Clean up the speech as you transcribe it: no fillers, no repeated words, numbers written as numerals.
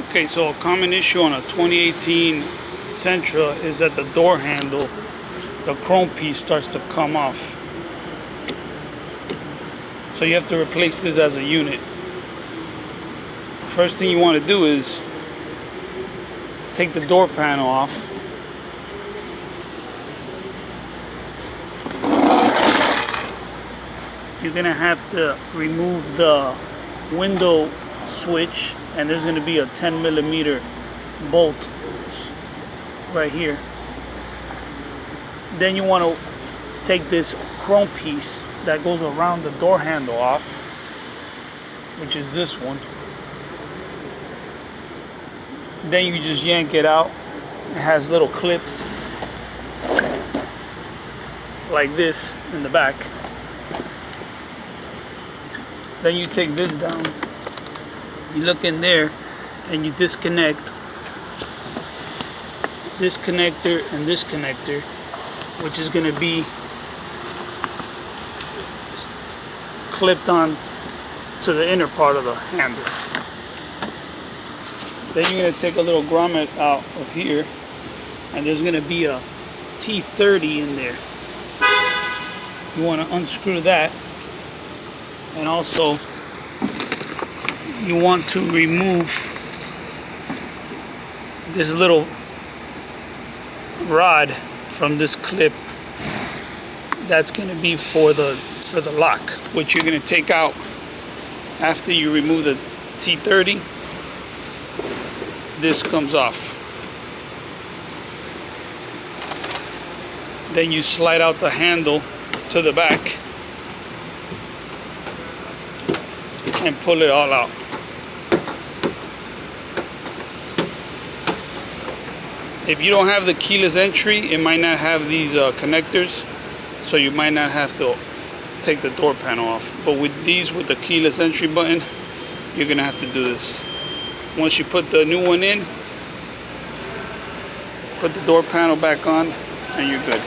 Okay, so a common issue on a 2018 Sentra is that the door handle, the chrome piece starts to come off. So you have to replace this as a unit. First thing you want to do is take the door panel off. You're going to have to remove the window switch, and there's going to be a 10mm bolt right here. Then you want to take this chrome piece that goes around the door handle off, which is this one. Then you just yank it out. It has little clips like this in the back. Then you take this down, you look in there, and you disconnect this connector and this connector, which is going to be clipped on to the inner part of the handle. Then you're going to take a little grommet out of here, and there's going to be a T30 in there. You want to unscrew that. And also, you want to remove this little rod from this clip. That's going to be for the lock, which you're going to take out after you remove the T30. This comes off. Then you slide out the handle to the back and pull it all out. If you don't have the keyless entry, it might not have these connectors, so you might not have to take the door panel off. But with these, with the keyless entry button, you're gonna have to do this. Once you put the new one in, put the door panel back on, and you're good.